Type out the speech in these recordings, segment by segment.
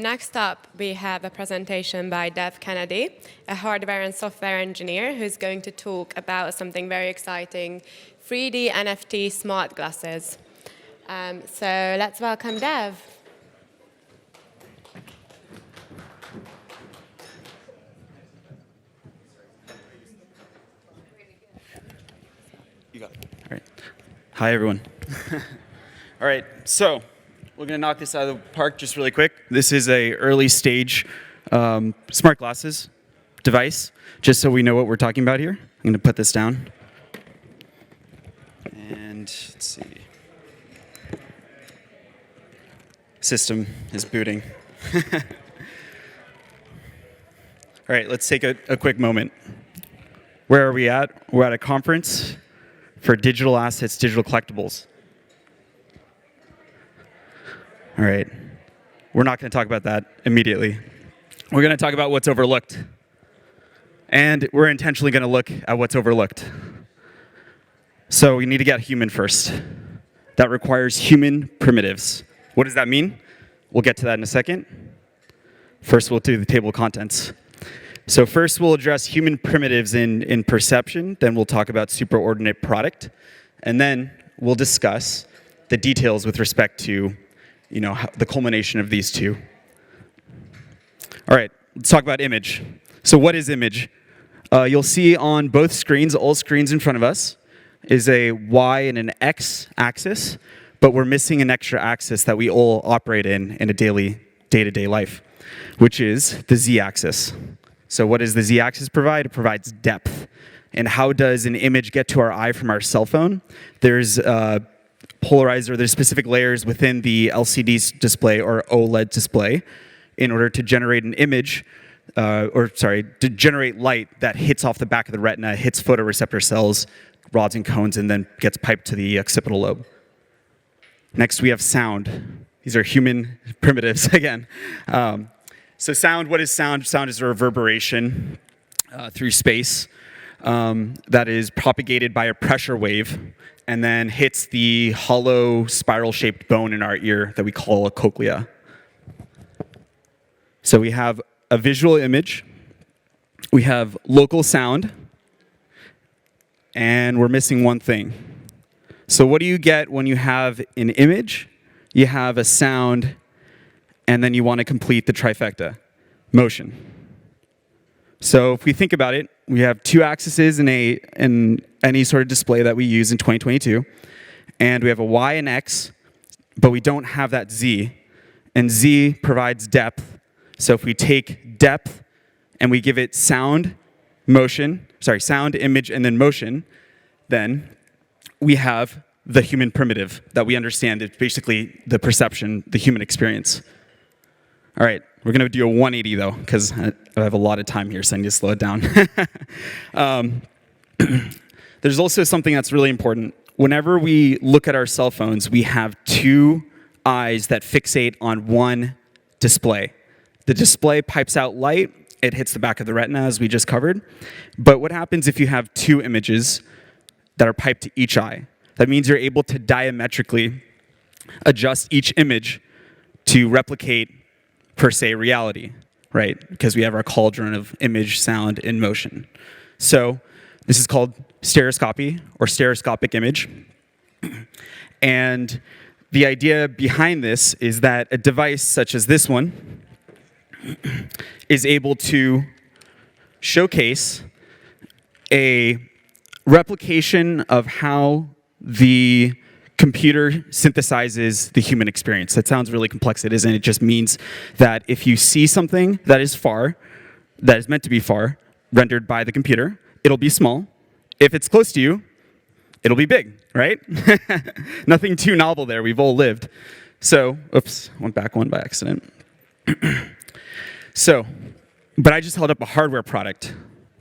next up, we have a presentation by Dev Kennedy, a hardware and software engineer who's going to talk about something very exciting, 3D NFT Smartglasses. So let's welcome Dev. You got it. All right. Hi, everyone. All right, so we're going to knock this out of the park just really quick. This is a early stage smart glasses device, just so we know what we're talking about here. I'm going to put this down. And let's see. System is booting. All right, let's take a quick moment. Where are we at? We're at a conference for digital assets, digital collectibles. All right, we're not going to talk about that immediately. We're going to talk about what's overlooked. And we're intentionally going to look at what's overlooked. So we need to get human first. That requires human primitives. What does that mean? We'll get to that in a second. First, we'll do the table of contents. So first, we'll address human primitives in perception. Then we'll talk about superordinate product. And then we'll discuss the details with respect to the culmination of these two. All right, let's talk about image. So what is image? You'll see on both screens, all screens in front of us, is a Y and an X axis, but we're missing an extra axis that we all operate in a daily, day-to-day life, which is the Z axis. So what does the Z axis provide? It provides depth. And how does an image get to our eye from our cell phone? There's polarizer, there's specific layers within the LCD display or OLED display in order to generate an image, to generate light that hits off the back of the retina, hits photoreceptor cells, rods and cones, and then gets piped to the occipital lobe. Next, we have sound. These are human primitives again. So sound, what is sound? Sound is a reverberation through space that is propagated by a pressure wave and then hits the hollow spiral-shaped bone in our ear that we call a cochlea. So we have a visual image, we have local sound, and we're missing one thing. So what do you get when you have an image, you have a sound, and then you want to complete the trifecta, motion. So if we think about it, we have two axes in any sort of display that we use in 2022, and we have a Y and X, but we don't have that Z, and Z provides depth. So if we take depth and we give it sound, image, and then motion, then we have the human primitive that we understand. It's basically the perception, the human experience. All right, we're going to do a 180, though, because I have a lot of time here, so I need to slow it down. There's also something that's really important. Whenever we look at our cell phones, we have two eyes that fixate on one display. The display pipes out light. It hits the back of the retina, as we just covered. But what happens if you have two images that are piped to each eye? That means you're able to diametrically adjust each image to replicate, per se, reality, right? Because we have our cauldron of image, sound, and motion. So this is called stereoscopy or stereoscopic image. And the idea behind this is that a device such as this one is able to showcase a replication of how the computer synthesizes the human experience. That sounds really complex. It isn't. It just means that if you see something that is meant to be far, rendered by the computer, it'll be small. If it's close to you, it'll be big, right? Nothing too novel there. We've all lived. So, oops, went back one by accident. But I just held up a hardware product.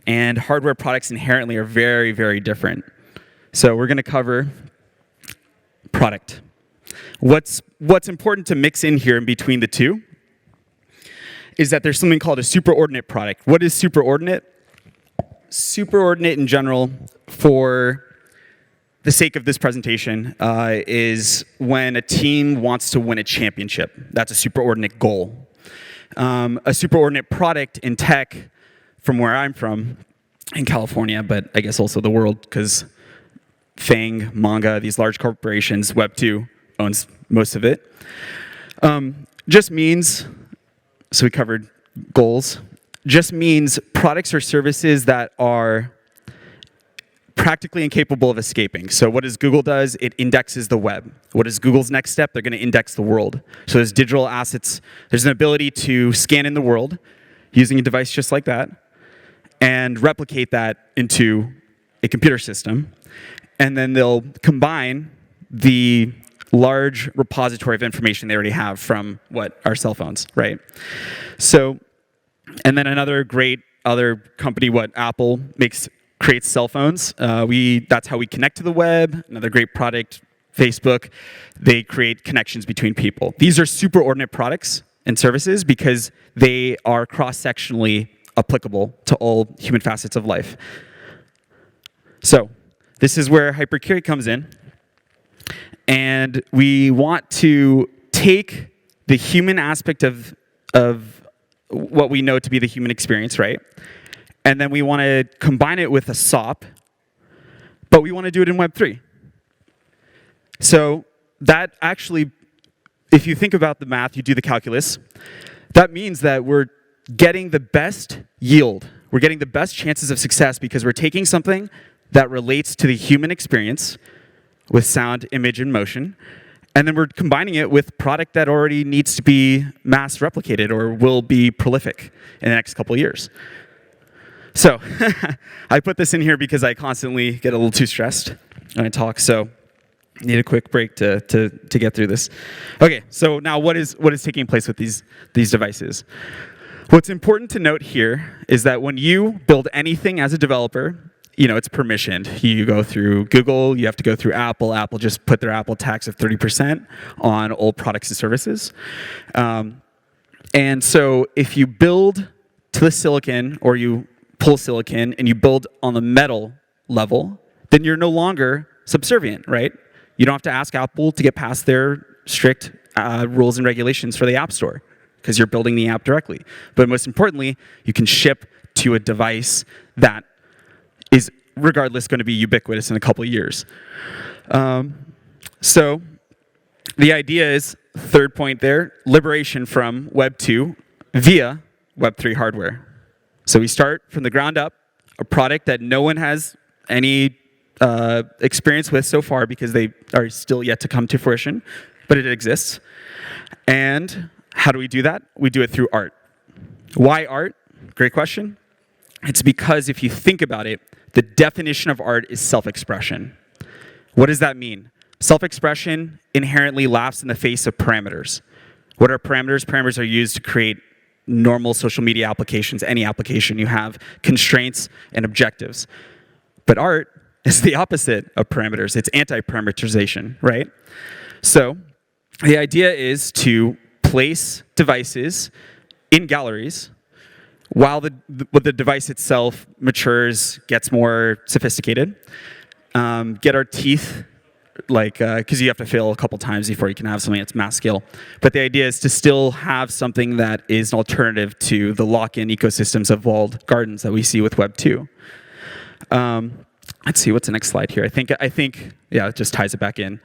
And hardware products inherently are very, very different. So we're going to cover product. What's important to mix in here in between the two is that there's something called a superordinate product. What is superordinate? Superordinate in general, for the sake of this presentation, is when a team wants to win a championship. That's a superordinate goal. A superordinate product in tech from where I'm from, in California, but I guess also the world, because FANG, manga, these large corporations, Web 2 owns most of it. Just means, so we covered goals, just means products or services that are practically incapable of escaping. So what does Google does? It indexes the web. What is Google's next step? They're going to index the world. So there's digital assets. There's an ability to scan in the world using a device just like that and replicate that into a computer system. And then they'll combine the large repository of information they already have from what our cell phones, right? So, and then another great other company, what Apple creates cell phones. That's how we connect to the web. Another great product, Facebook. They create connections between people. These are superordinate products and services because they are cross-sectionally applicable to all human facets of life. So this is where hypercure comes in. And we want to take the human aspect of what we know to be the human experience, right? And then we want to combine it with a SOP, but we want to do it in Web3. So that actually, if you think about the math, you do the calculus, that means that we're getting the best yield. We're getting the best chances of success because we're taking something that relates to the human experience with sound, image, and motion, and then we're combining it with product that already needs to be mass replicated or will be prolific in the next couple of years. So I put this in here because I constantly get a little too stressed when I talk, so need a quick break to get through this. Okay, so now what is taking place with these devices? What's important to note here is that when you build anything as a developer, it's permissioned. You go through Google, you have to go through Apple. Apple just put their Apple tax of 30% on all products and services. And so if you build to the silicon or you pull silicon and you build on the metal level, then you're no longer subservient, right? You don't have to ask Apple to get past their strict rules and regulations for the App Store because you're building the app directly. But most importantly, you can ship to a device that is regardless going to be ubiquitous in a couple of years. So the idea is, third point there, liberation from Web 2 via Web 3 hardware. So we start from the ground up, a product that no one has any experience with so far because they are still yet to come to fruition, but it exists. And how do we do that? We do it through art. Why art? Great question. It's because if you think about it, the definition of art is self-expression. What does that mean? Self-expression inherently laughs in the face of parameters. What are parameters? Parameters are used to create normal social media applications, any application. You have constraints and objectives. But art is the opposite of parameters. It's anti-parameterization, right? So the idea is to place devices in galleries while the device itself matures, gets more sophisticated, get our teeth, because you have to fail a couple times before you can have something that's mass scale. But the idea is to still have something that is an alternative to the lock-in ecosystems of walled gardens that we see with Web 2. Let's see, what's the next slide here? I think, yeah, it just ties it back in.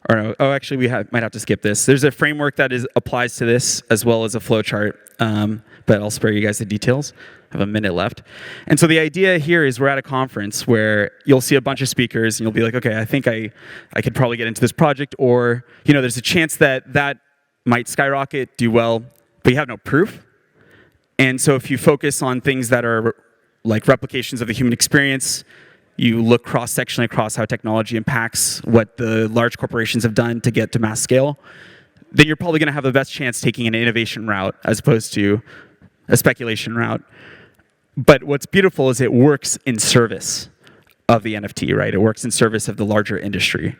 Or no, actually, we might have to skip this. There's a framework that applies to this as well as a flowchart, but I'll spare you guys the details. I have a minute left. And so the idea here is we're at a conference where you'll see a bunch of speakers and you'll be like, okay, I think I could probably get into this project, or there's a chance that might skyrocket, do well, but you have no proof. And so if you focus on things that are like replications of the human experience, you look cross-sectionally across how technology impacts what the large corporations have done to get to mass scale, then you're probably going to have the best chance taking an innovation route as opposed to a speculation route. But what's beautiful is it works in service of the NFT, right? It works in service of the larger industry.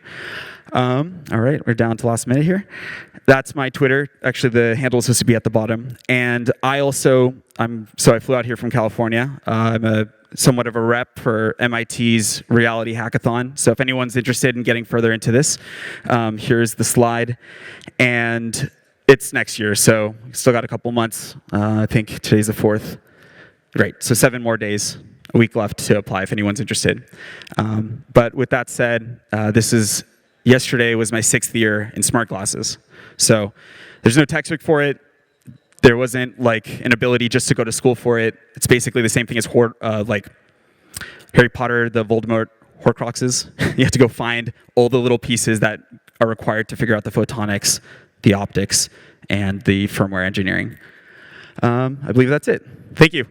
All right, we're down to the last minute here. That's my Twitter. Actually, the handle is supposed to be at the bottom. And I flew out here from California. I'm somewhat of a rep for MIT's Reality Hackathon. So if anyone's interested in getting further into this, here's the slide. And it's next year, so still got a couple months. I think today's the 4th. Right, so 7 more days, a week left to apply if anyone's interested. But with that said, yesterday was my 6th year in smart glasses. So there's no textbook for it. There wasn't like an ability just to go to school for it. It's basically the same thing as like Harry Potter, the Voldemort Horcruxes. You have to go find all the little pieces that are required to figure out the photonics, the optics, and the firmware engineering. I believe that's it. Thank you.